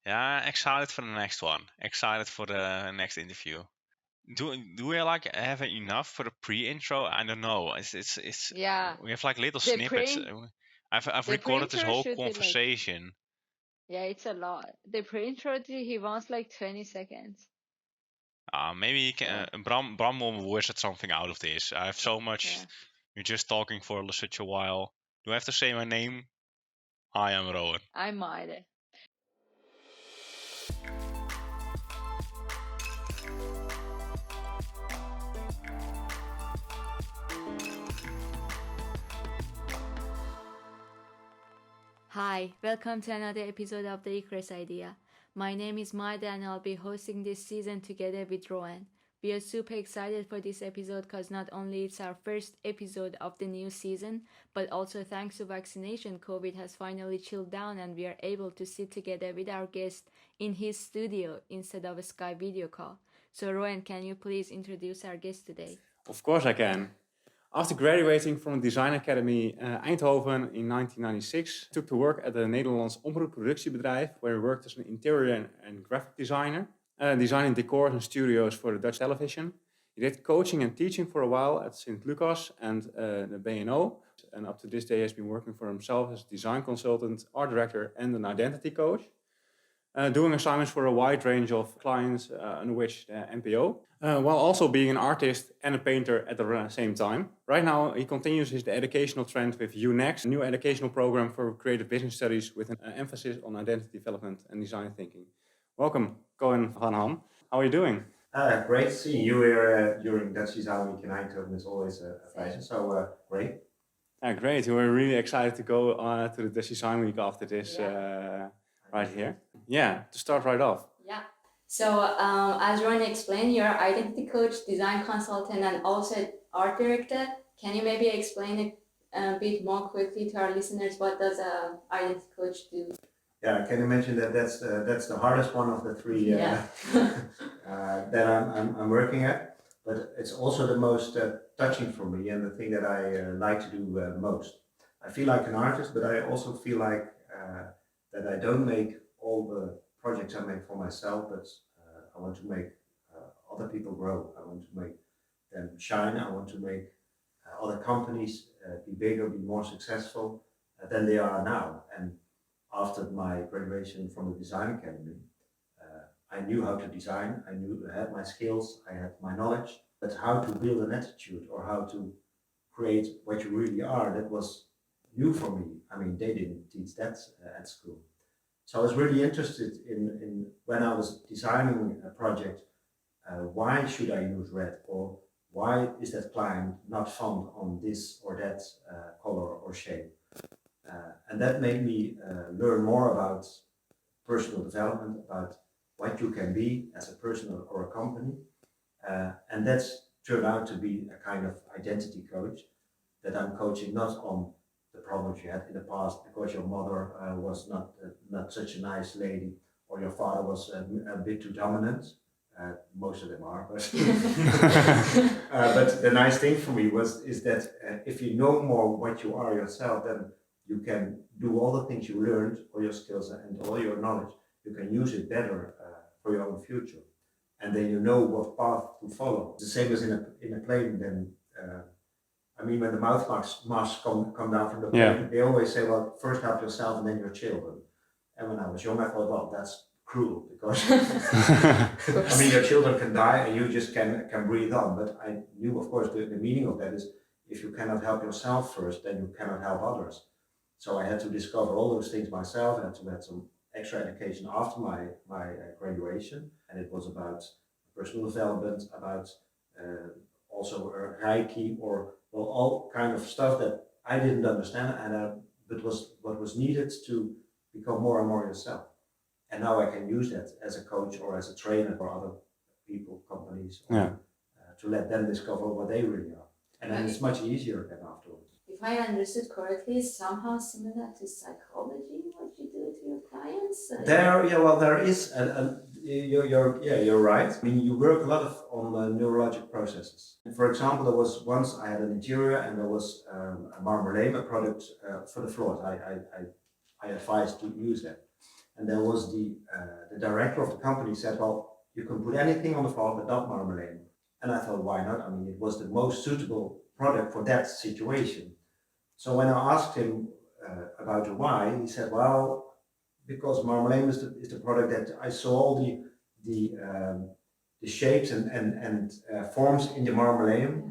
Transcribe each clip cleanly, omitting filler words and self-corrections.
Yeah, excited for the next one. Excited for the next interview. Do we like have enough for the pre-intro? I don't know. It's Yeah, we have like little the snippets. pre I've the recorded this pre-intro whole should be like, conversation. yeah, it's a lot. The pre-intro he wants like 20 seconds. Maybe you can, So Bram will wizard something out of this. I have so much. yeah. We're just talking for such a while. Do I have to say my name? Hi, I'm Rowen. I'm Maede. Hi, welcome to another episode of the Icarus Idea. My name is Maede and I'll be hosting this season together with Rowan. We are super excited for this episode because not only it's our first episode of the new season, but also thanks to vaccination, COVID has finally chilled down and we are able to sit together with our guest in his studio instead of a Skype video call. So Rowan, can you please introduce our guest today? Of course I can. After graduating from the Design Academy Eindhoven in 1996, I took to work at the Nederlands omroepproductiebedrijf, where I worked as an interior and graphic designer, designing decors and studios for the Dutch television. He did coaching and teaching for a while at St. Lucas and the BNO, and up to this day has been working for himself as a design consultant, art director and an identity coach. Doing assignments for a wide range of clients, under which NPO, while also being an artist and a painter at the same time. Right now, he continues his educational trend with UNext, a new educational program for creative business studies with an emphasis on identity development and design thinking. Welcome, Coen van Ham. How are you doing? Great seeing you here during Dutch Design Week in Eindhoven is always a pleasure. So great. Great. We're really excited to go to the Dutch Design Week after this right here. Yeah, to start right off. Yeah. So as Ron explained, you're identity coach, design consultant, and also art director. Can you maybe explain a bit more quickly to our listeners what does an identity coach do? Yeah, I can imagine that's the hardest one of the three that I'm working at. But it's also the most touching for me and the thing that I like to do most. I feel like an artist, but I also feel like that I don't make all the projects I make for myself, but I want to make other people grow. I want to make them shine. I want to make other companies be bigger, be more successful than they are now. And after my graduation from the Design Academy, I knew how to design. I had my skills, I had my knowledge, but how to build an attitude or how to create what you really are, that was new for me. I mean, they didn't teach that at school. So I was really interested in when I was designing a project, why should I use red, or why is that client not fond on this or that color or shape? And that made me learn more about personal development, about what you can be as a person or a company. And that's turned out to be a kind of identity coach that I'm coaching not on the problems you had in the past because your mother was not such a nice lady or your father was a bit too dominant. Most of them are, but but the nice thing for me is that if you know more what you are yourself, then you can do all the things you learned, all your skills and all your knowledge. You can use it better for your own future, and then you know what path to follow. The same as in a plane. Then I mean, when the mouth masks come down from the plane, they always say, well, first help yourself and then your children. And when I was young, I thought, well, that's cruel because I mean, your children can die and you just can breathe on. But I knew, of course, the meaning of that is if you cannot help yourself first, then you cannot help others. So I had to discover all those things myself. I had to have some extra education after my graduation, and it was about personal development, about also Reiki, or well, all kind of stuff that I didn't understand, and but was what was needed to become more and more yourself. And now I can use that as a coach or as a trainer for other people, companies, or, to let them discover what they really are. And then it's much easier than afterwards. If I understood correctly, it's somehow similar to psychology, what you do to your clients. There is you're right. I mean, you work a lot on neurologic processes. For example, there was once I had an interior and there was a marmalade, a product for the floors. I advised to use that, and there was the the director of the company said, well, you can put anything on the floor but not marmalade. And I thought, why not? I mean, it was the most suitable product for that situation. So when I asked him about the why, he said, well, because marmalade is the product that I saw all the shapes and forms in the marmalade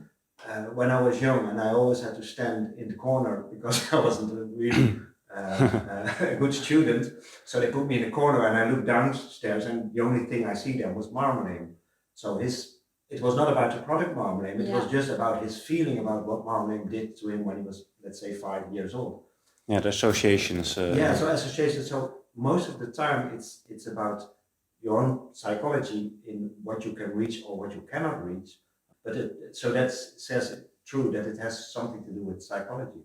when I was young, and I always had to stand in the corner because I wasn't a really a good student. So they put me in the corner and I looked downstairs and the only thing I see there was marmalade. So it was not about the product marmalade, it was just about his feeling about what marmalade did to him when he was, let's say, 5 years old. Yeah, the associations. So associations. So most of the time it's about your own psychology in what you can reach or what you cannot reach. But so that says it true that it has something to do with psychology.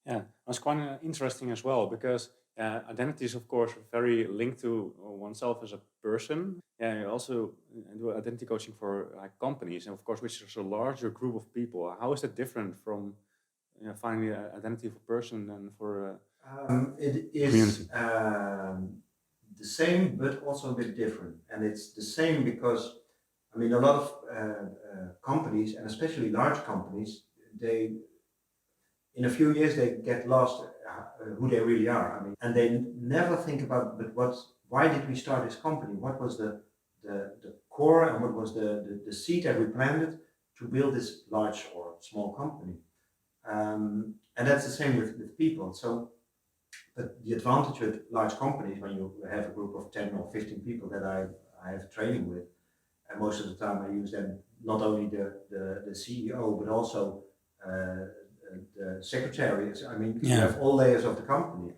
Yeah, that's quite interesting as well, because identity is of course very linked to oneself as a person. Yeah, you also do identity coaching for like companies, and of course, which is a larger group of people. How is that different from finding the identity of a person and for it is community? The same, but also a bit different. And it's the same because, I mean, a lot of companies, and especially large companies, they, in a few years, they get lost who they really are. I mean, and they never think about, but why did we start this company? What was the core and what was the seed that we planted to build this large or small company? And that's the same with people. So, but the advantage with large companies, when you have a group of 10 or 15 people that I have training with, and most of the time I use them, not only the CEO, but also the secretary. I mean, you have all layers of the company.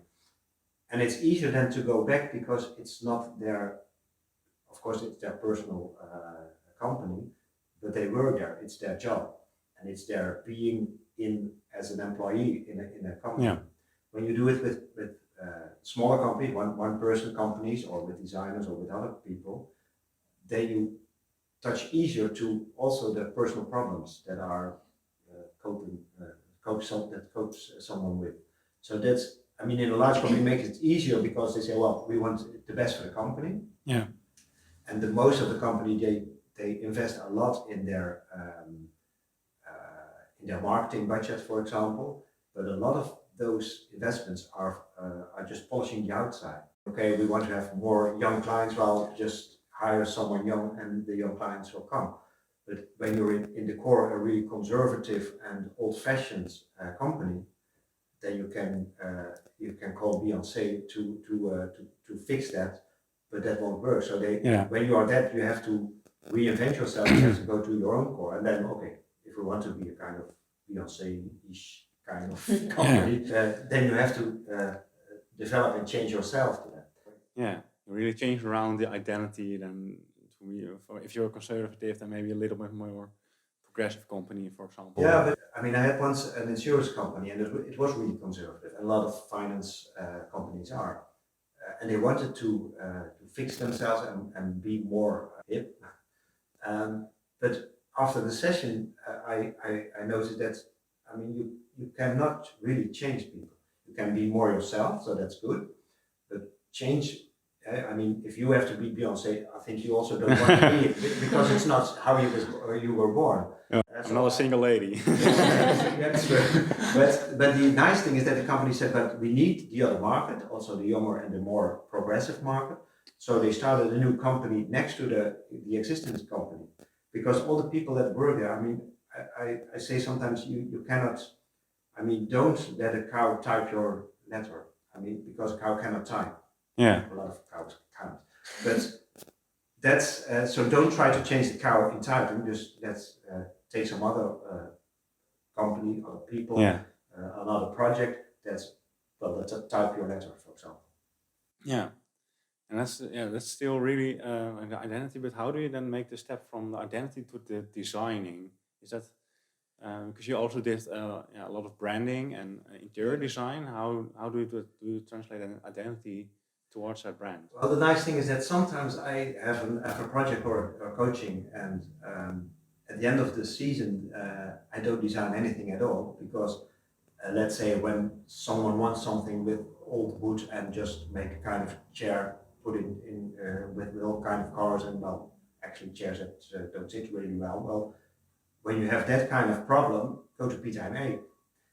And it's easier then to go back because it's not their, of course, it's their personal company, but they work there, it's their job. And it's their being in as an employee in a company. Yeah. When you do it with smaller companies, one person companies, or with designers or with other people, then you touch easier to also the personal problems that are coach someone with. So that's, I mean, in a large company, makes it easier because they say, well, we want the best for the company. Yeah. And the most of the company, they invest a lot in their marketing budget, for example. But a lot of those investments are just polishing the outside. Okay, we want to have more young clients, well, just hire someone young and the young clients will come. But when you're in the core a really conservative and old-fashioned company, then you can call Beyonce to fix that, but that won't work. So when you are that, you have to reinvent yourself. You have to go to your own core, and then okay, if we want to be a kind of Beyonce-ish kind of company, then you have to develop and change yourself to that. Yeah, you really change around the identity. Then, if you're conservative, then maybe a little bit more progressive company, for example. Yeah, but I mean, I had once an insurance company, and it was really conservative. A lot of finance companies are, and they wanted to fix themselves and be more hip. But after the session, I noticed that, I mean, you cannot really change people. You can be more yourself, so that's good. But change, I mean, if you have to be Beyonce, I think you also don't want to be it, because it's not how you were born. I'm not a single lady. That's true. But the nice thing is that the company said, but we need the other market, also the younger and the more progressive market. So they started a new company next to the existing company, because all the people that work there, I mean, I say sometimes you cannot, I mean, don't let a cow type your letter. I mean, because a cow cannot type. Yeah. A lot of cows can't. But that's, so don't try to change the cow in typing, just let's take some other company, other people, another project let's type your letter, for example. Yeah. And that's still really the identity. But how do you then make the step from the identity to the designing? Is that because you also did a lot of branding and interior design? How do you translate an identity towards that brand? Well, the nice thing is that sometimes I have a project or coaching, and at the end of the season, I don't design anything at all, because let's say when someone wants something with old wood and just make a kind of chair, put it in with all kind of cars and well, actually chairs that don't sit really well. Well, when you have that kind of problem, go to Peter and A.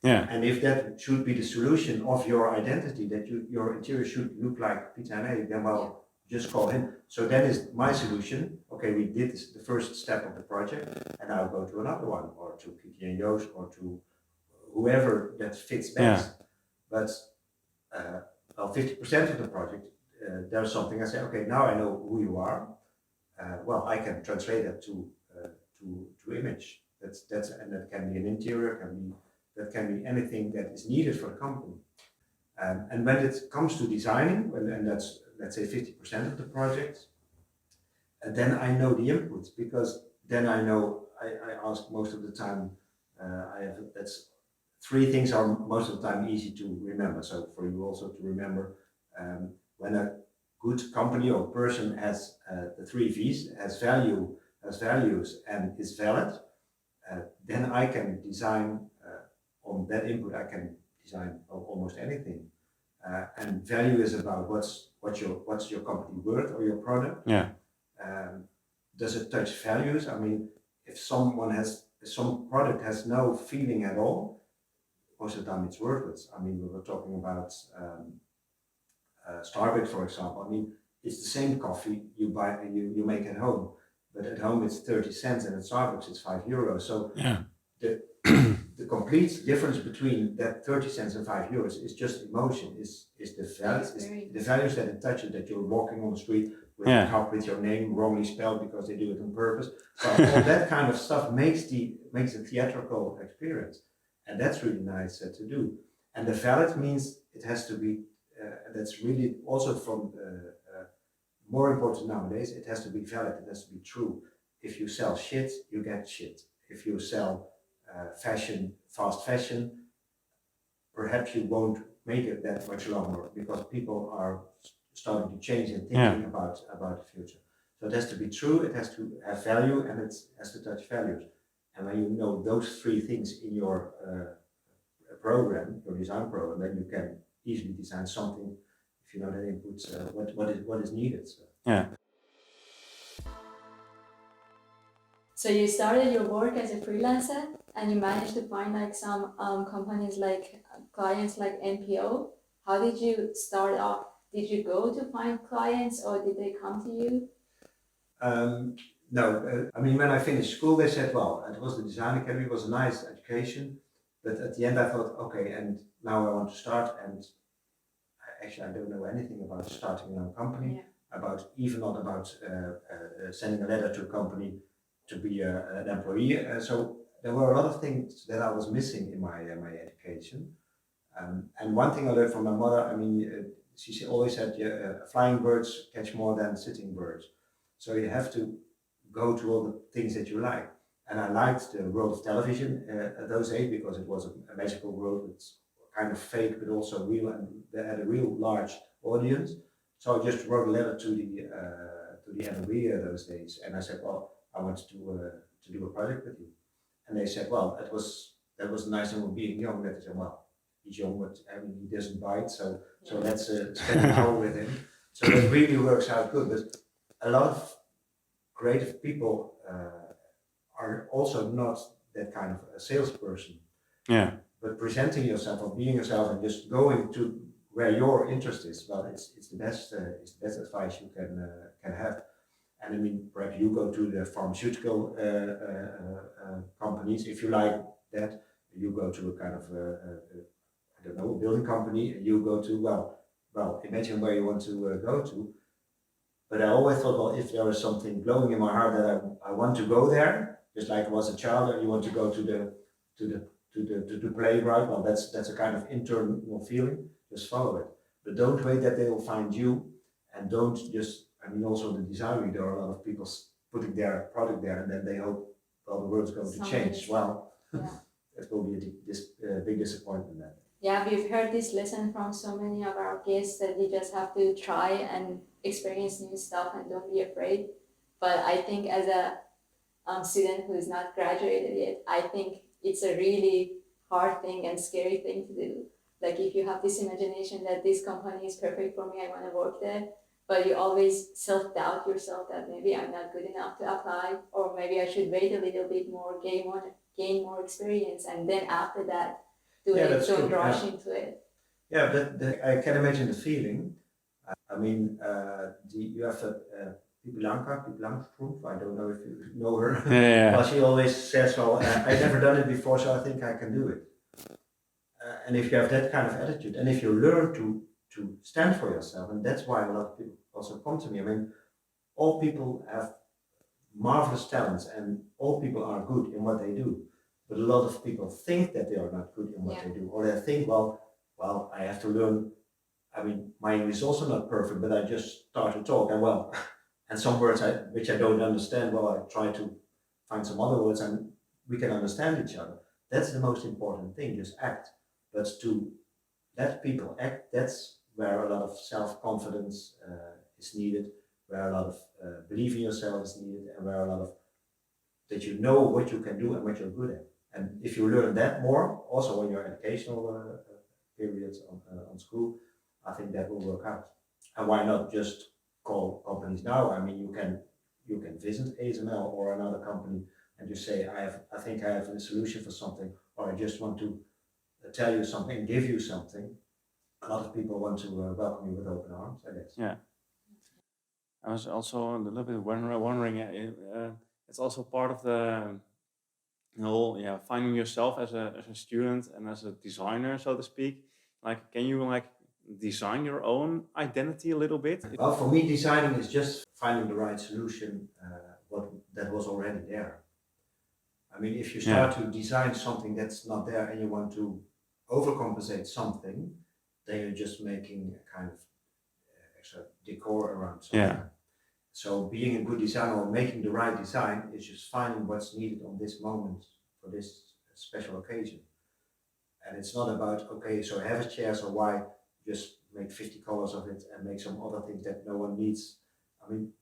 Yeah. And if that should be the solution of your identity, that your interior should look like Peter and A, then well, just call him. So that is my solution. Okay, we did the first step of the project, and I'll go to another one, or to Pieter and Joost, or to whoever that fits best. But well, 50% of the project, there's something I say, okay, now I know who you are. Well, I can translate that to image. And that can be an interior, that can be anything that is needed for the company. And when it comes to designing, and that's, let's say, 50% of the project, then I know the inputs, because then I know, I ask most of the time, that's 3 things are most of the time easy to remember. So for you also to remember, when a good company or person has the 3 V's, has values and is valid, then I can design on that input. I can design almost anything. And value is about what's your company worth or your product. Yeah. Does it touch values? I mean, if some product has no feeling at all, most of the time it's worthless. I mean, we were talking about Starbucks, for example. I mean, it's the same coffee you buy and you make at home, but at home it's 30 cents and at Starbucks it's €5. So the complete difference between that 30 cents and €5 is just emotion, is the values that it touches, that you're walking on the street with a cup with your name wrongly spelled because they do it on purpose. So all that kind of stuff makes the theatrical experience. And that's really nice to do. And the valid means it has to be, that's really also from more important nowadays, it has to be valid, it has to be true. If you sell shit, you get shit. If you sell fashion, fast fashion, perhaps you won't make it that much longer, because people are starting to change and thinking about the future. So it has to be true, it has to have value, and it has to touch values. And when you know those 3 things in your program, your design program, then you can easily design something, if you know the inputs, what is needed. So. Yeah. So you started your work as a freelancer, and you managed to find like some companies, like clients like NPO. How did you start off? Did you go to find clients, or did they come to you? No, I mean, when I finished school, they said, well, it was the design academy, it was a nice education, but at the end I thought, okay, and now I want to start, and actually I don't know anything about starting your own company, even not about sending a letter to a company to be an employee. So there were a lot of things that I was missing in my education. And one thing I learned from my mother, I mean, she always said, flying birds catch more than sitting birds. So you have to go to all the things that you like. And I liked the world of television at those days, because it was a magical world. It's kind of fake, but also real, and they had a real large audience. So I just wrote a letter to the NOB those days, and I said, well, I want to do a project with you. And they said, well, that was a nice thing with being young. That they said, well, he's young, but I mean, he doesn't bite, so let's spend an hour with him. So that really works out good. But a lot of creative people are also not that kind of a salesperson. Yeah. But presenting yourself or being yourself and just going to where your interest is, well, it's the best advice you can have. And I mean, perhaps you go to the pharmaceutical companies, if you like that. You go to a kind of I don't know, a building company, and you go to, well, imagine where you want to go to. But I always thought, well, if there is something glowing in my heart that I want to go there, just like I was a child and you want to go to the playground, well, that's a kind of internal feeling. Just follow it, but don't wait that they will find you, and don't just. I mean, also the design, there are a lot of people putting their product there, and then they hope, well, the world's going to change. Well, it will be a big disappointment then. Yeah, we've heard this lesson from so many of our guests, that you just have to try and experience new stuff and don't be afraid. But I think as a student who is not graduated yet, I think it's a really hard thing and scary thing to do. Like, if you have this imagination that this company is perfect for me, I want to work there, but you always self-doubt yourself that maybe I'm not good enough to apply, or maybe I should wait a little bit more, gain more experience, and then after that do Yeah, it. that's Don't true. rush Yeah. into it. Yeah, I can imagine the feeling. I mean, you have Pippi Langkroep. I don't know if you know her. Yeah. Well, she always says, "Well, I've never done it before, so I think I can do it." And if you have that kind of attitude, and if you learn to stand for yourself, and that's why a lot of people also come to me. I mean, all people have marvelous talents, and all people are good in what they do. But a lot of people think that they are not good in what they do, or they think, well, I have to learn. I mean, my English is also not perfect, but I just start to talk, and and some words which I don't understand, well, I try to find some other words, and we can understand each other. That's the most important thing. Just act. But to let people act, that's where a lot of self-confidence is needed, where a lot of belief in yourself is needed, and where a lot of that you know what you can do and what you're good at. And if you learn that more, also on your educational periods on school, I think that will work out. And why not just call companies now? I mean, you can visit ASML or another company and just say, I think I have a solution for something, or I just want to tell you something, give you something. A lot of people want to welcome you with open arms, I guess. Yeah. I was also a little bit wondering, it's also part of the whole, finding yourself as a student and as a designer, so to speak. Like, can you design your own identity a little bit? Well, for me, designing is just finding the right solution, that was already there. I mean, if you start to design something that's not there and you want to overcompensate something, then you're just making a kind of extra decor around something. Yeah. So being a good designer or making the right design is just finding what's needed on this moment for this special occasion. And it's not about, okay, so I have a chair, so why just make 50 colors of it and make some other things that no one needs. I mean,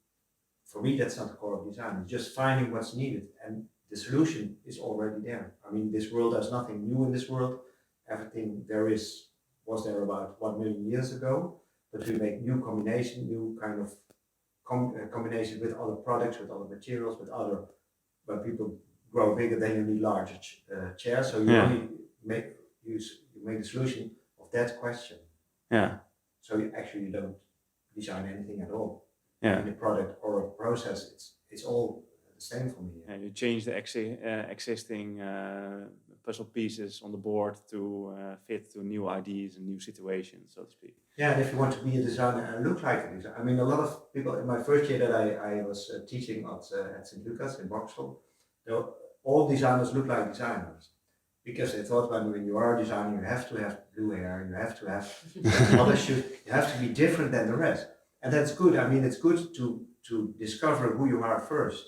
for me, that's not the core of design. It's just finding what's needed, and the solution is already there. I mean, this world, there's nothing new in this world. Everything there is was there about 1 million years ago, but we make new combination, new kind of combination with other products, with other materials, with other, when people grow bigger, then you need larger chairs. So you only make you make the solution of that question. Yeah. So you don't design anything at all. Yeah. In a product or a process, it's all the same for me. And you change the existing puzzle pieces on the board to fit to new ideas and new situations, so to speak. Yeah, and if you want to be a designer and look like a designer, I mean, a lot of people in my first year that I was teaching at St. Lucas in Boxtel, all designers look like designers. Because they thought when you are a designer, you have to have blue hair, you have to have other shoes, you have to be different than the rest. And that's good. I mean, it's good to discover who you are first.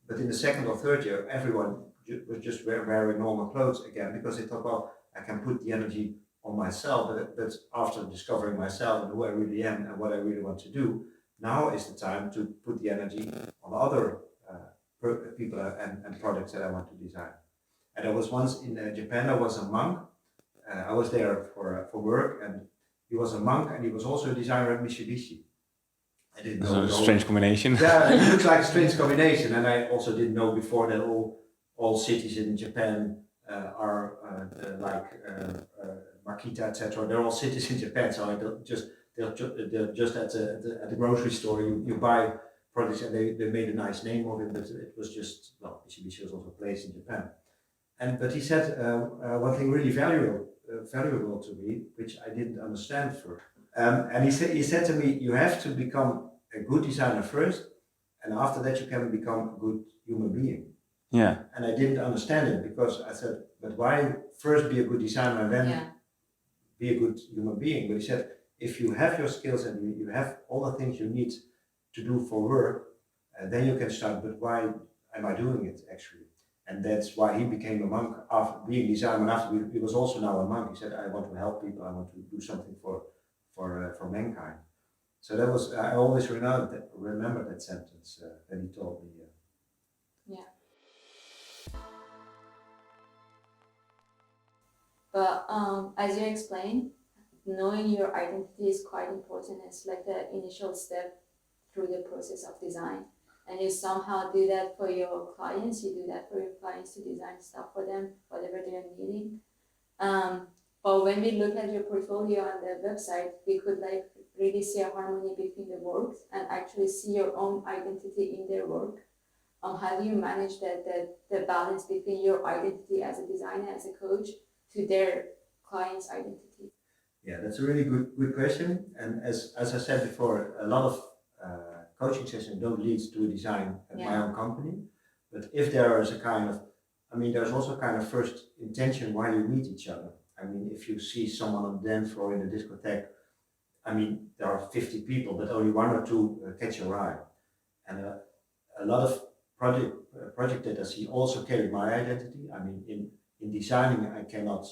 But in the second or third year, everyone was just wearing normal clothes again, because they thought, well, I can put the energy on myself. But after discovering myself and who I really am and what I really want to do, now is the time to put the energy on other people and products that I want to design. And I was once in Japan. I was a monk. I was there for work, and he was a monk, and he was also a designer at Mitsubishi. I didn't know. It's a strange combination. Yeah, it looks like a strange combination, and I also didn't know before that all cities in Japan are like Makita, etc. They're all cities in Japan, so they're just at the grocery store. You buy products, and they made a nice name of it, but it was just, well, Mitsubishi was also a place in Japan. But he said one thing really valuable to me, which I didn't understand first. And he said to me, you have to become a good designer first, and after that you can become a good human being. Yeah. And I didn't understand it, because I said, but why first be a good designer and then be a good human being? But he said, if you have your skills and you have all the things you need to do for work, then you can start. But why am I doing it actually? And that's why he became a monk after being a designer. And after he was also now a monk. He said, I want to help people. I want to do something for mankind. So that was, I always remember that sentence that he told me. Yeah. But as you explained, knowing your identity is quite important. It's like the initial step through the process of design. And you somehow do that for your clients, you do that for your clients to design stuff for them, whatever they're needing. But when we look at your portfolio on the website, we could like really see a harmony between the works and actually see your own identity in their work. How do you manage the balance between your identity as a designer, as a coach, to their client's identity? Yeah, that's a really good question. And as I said before, a lot of coaching sessions don't lead to a design at my own company. But if there is a kind of, there's also a kind of first intention why you meet each other. If you see someone on the dance floor in a discotheque, there are 50 people, but only one or two catch your eye. And a lot of project that I see also carry my identity. In designing, I cannot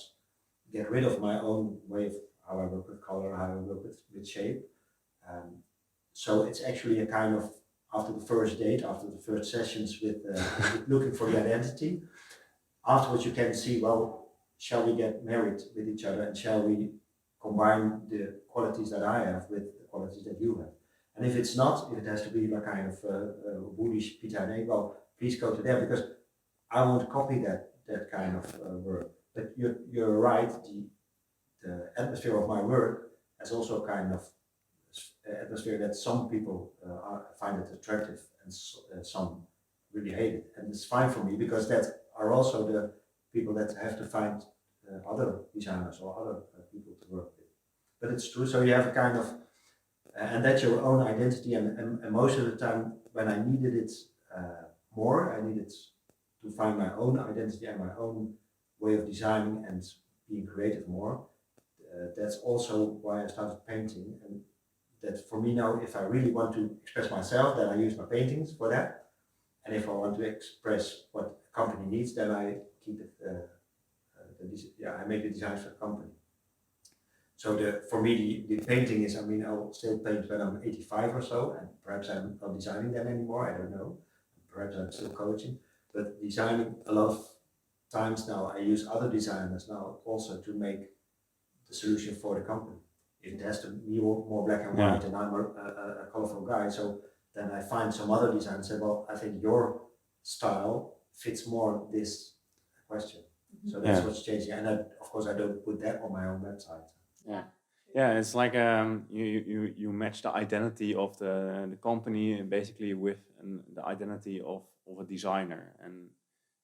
get rid of my own way of how I work with color, how I work with shape. So it's actually a kind of, after the first date, after the first sessions with looking for the identity, afterwards you can see, well, shall we get married with each other and shall we combine the qualities that I have with the qualities that you have? And if it's not, if it has to be a kind of Buddhist pita, well, please go to there, because I won't copy that kind of work. But you're right, the atmosphere of my work has also a kind of atmosphere that some people find it attractive and some really hate it. And it's fine for me, because that are also the people that have to find other designers or other people to work with. But it's true, so you have a kind of, and that's your own identity, and most of the time when I needed it more, I needed to find my own identity and my own way of designing and being creative more. That's also why I started painting, and that for me now, if I really want to express myself, then I use my paintings for that. And if I want to express what a company needs, then I keep it, I make the designs for the company. So for me, the painting is, I'll still paint when I'm 85 or so, and perhaps I'm not designing then anymore, I don't know. Perhaps I'm still coaching, but designing a lot of times now, I use other designers now also to make the solution for the company. If it has to be more black and white, and I'm a colorful guy, so then I find some other designer and say, well, I think your style fits more this question. So that's what's changing. And of course, I don't put that on my own website. Yeah, it's like you match the identity of the company basically with the identity of a designer. And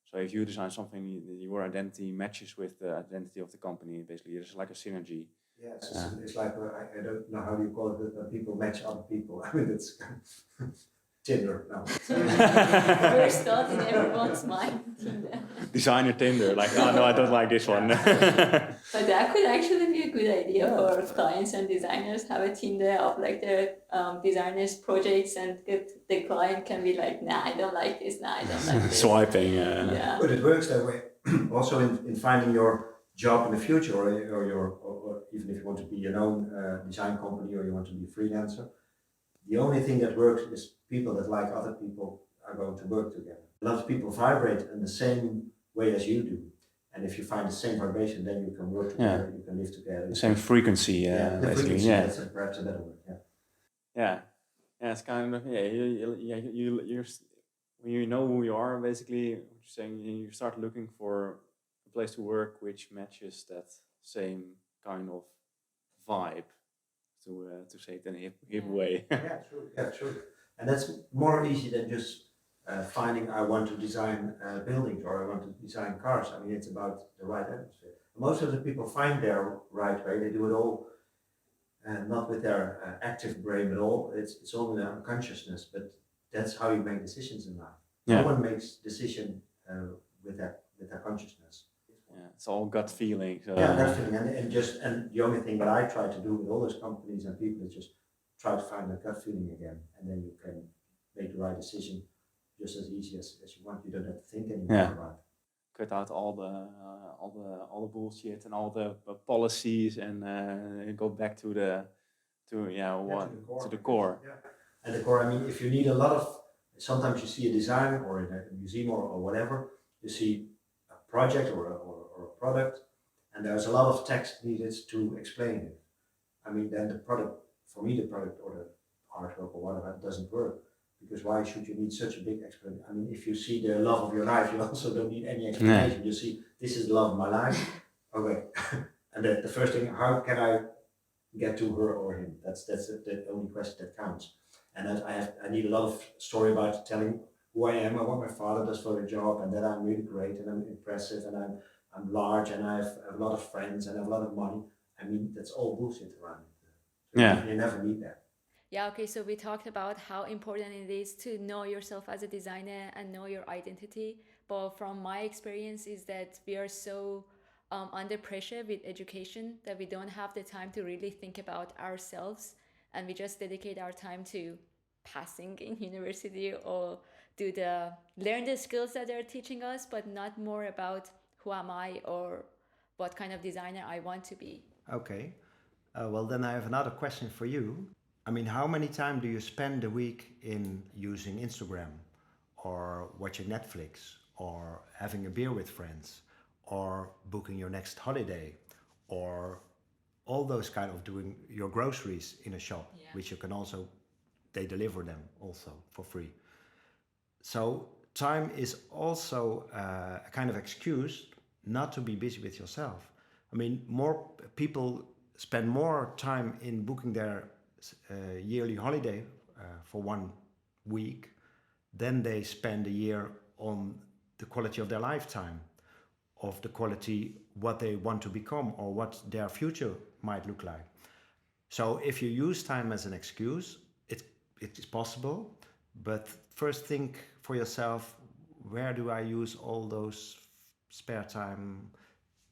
so if you design something, your identity matches with the identity of the company. Basically, it's like a synergy. Yes, it's like, I don't know how you call it, but people match other people. It's Tinder now. First thought in everyone's mind, Tinder. Designer Tinder, like, oh no, I don't like this one. But that could actually be a good idea for clients and designers, have a Tinder of like their designers' projects, and the client can be like, nah, I don't like this, nah, I don't like this. Swiping. But it works that way. Also in finding your job in the future, or even if you want to be your own design company, or you want to be a freelancer, the only thing that works is people that like other people are going to work together. A lot of people vibrate in the same way as you do. And if you find the same vibration, then you can work together, you can live together. The same frequency, basically. Frequency, that's perhaps a better word, Yeah, it's kind of, you're when you know who you are, basically, what you're saying, you start looking for a place to work which matches that same kind of vibe, to say it in a hip way. True. And that's more easy than just finding, I want to design buildings, or I want to design cars. It's about the right atmosphere. Most of the people find their right way. They do it all, not with their active brain, but it's all in their unconsciousness. But that's how you make decisions in life. No one makes decision with their consciousness. It's all gut feeling. Gut feeling, and the only thing that I try to do with all those companies and people is just try to find that gut feeling again, and then you can make the right decision just as easy as you want. You don't have to think anymore about it. Cut out all the bullshit and all the policies, and go back to the core. And the core. If you need a lot of, sometimes you see a design or in a museum or whatever, you see a project or a product, and there's a lot of text needed to explain it. I mean, then the product, for me, the product or the artwork or whatever doesn't work. Because why should you need such a big explanation? I mean, if you see the love of your life, you also don't need any explanation. You see, this is the love of my life. Okay. And the first thing, how can I get to her or him? That's the only question that counts. And that I need a lot of story about telling who I am and what my father does for a job, and that I'm really great and I'm impressive and I'm large and I have a lot of friends and I have a lot of money. I mean, that's all bullshit around it. So you never need that. Yeah, okay, so we talked about how important it is to know yourself as a designer and know your identity. But from my experience is that we are so under pressure with education that we don't have the time to really think about ourselves, and we just dedicate our time to passing in university or learn the skills that they're teaching us, but not more about who am I or what kind of designer I want to be. Okay. Well, then I have another question for you. I mean, how many time do you spend a week in using Instagram or watching Netflix or having a beer with friends or booking your next holiday or all those kind of doing your groceries in a shop, which you can also, they deliver them also for free. So time is also a kind of excuse not to be busy with yourself. I mean, more people spend more time in booking their yearly holiday for 1 week than they spend a year on the quality of their lifetime, of the quality what they want to become or what their future might look like. So if you use time as an excuse, it is possible, but first think for yourself, where do I use all those spare time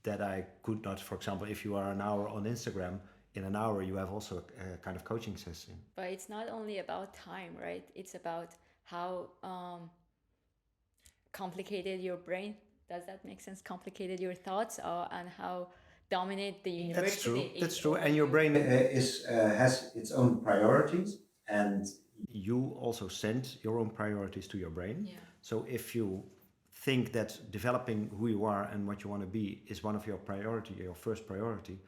that I could not, for example, if you are an hour on Instagram, in an hour you have also a kind of coaching session. But it's not only about time, right? It's about how complicated your brain, does that make sense? Complicated your thoughts are and how dominate the university. That's true. And your brain has its own priorities, and you also send your own priorities to your brain. Yeah. So if you think that developing who you are and what you want to be is one of your priority, your first priority,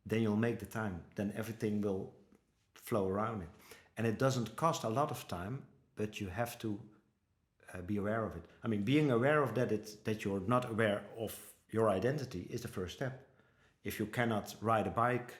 then you'll make the time. Then everything will flow around it. And it doesn't cost a lot of time, but you have to be aware of it. I mean, being aware of that you're not aware of your identity is the first step. If you cannot ride a bike,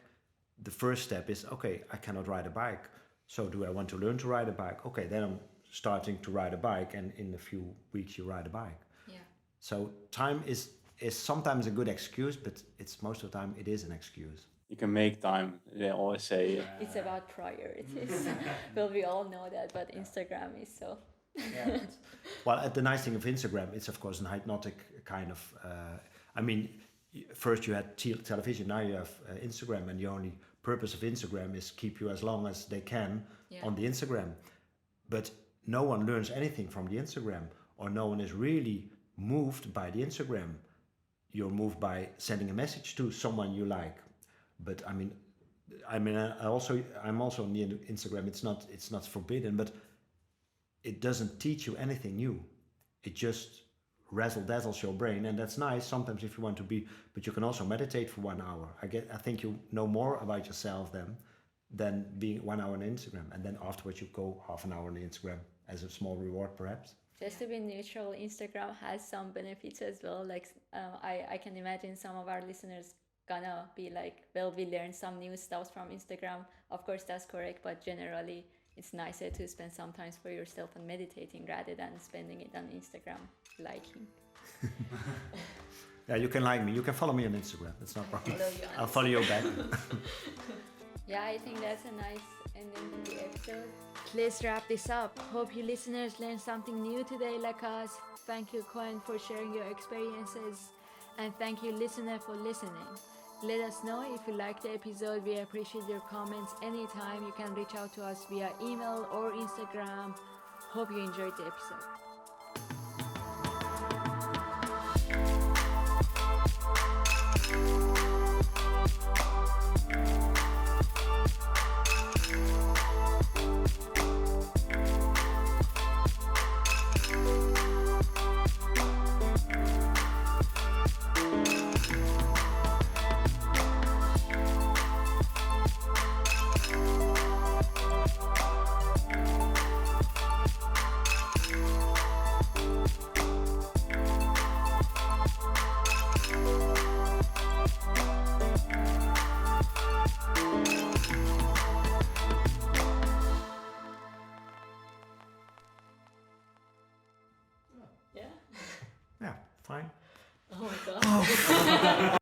the first step is, okay, I cannot ride a bike. So do I want to learn to ride a bike? Okay, then I'm starting to ride a bike, and in a few weeks you ride a bike. Yeah. So time is sometimes a good excuse, but it's most of the time it is an excuse. You can make time. They always say it's about priorities. Well, we all know that, but Instagram is so. Yeah. Well, the nice thing of Instagram, it's of course an hypnotic kind of. I mean, first you had television, now you have Instagram, and the only purpose of Instagram is keep you as long as they can on the Instagram. But no one learns anything from the Instagram, or no one is really moved by the Instagram. You're moved by sending a message to someone you like. But I'm also on the Instagram. It's not forbidden, but it doesn't teach you anything new. It just razzle-dazzles your brain, and that's nice sometimes if you want to be, but you can also meditate for 1 hour. I think you know more about yourself than being 1 hour on Instagram, and then afterwards you go half an hour on the Instagram as a small reward perhaps. Just to be neutral, Instagram has some benefits as well. Like I can imagine some of our listeners gonna be like, well, we learned some new stuff from Instagram. Of course, that's correct, but generally it's nicer to spend some time for yourself and meditating rather than spending it on Instagram liking. Yeah, you can like me. You can follow me on Instagram. That's no problem. I'll follow you back. Yeah, I think that's a nice ending to the episode. Let's wrap this up. Hope you listeners learned something new today like us. Thank you, Coen, for sharing your experiences. And thank you, listener, for listening. Let us know if you liked the episode. We appreciate your comments anytime. You can reach out to us via email or Instagram. Hope you enjoyed the episode. my god.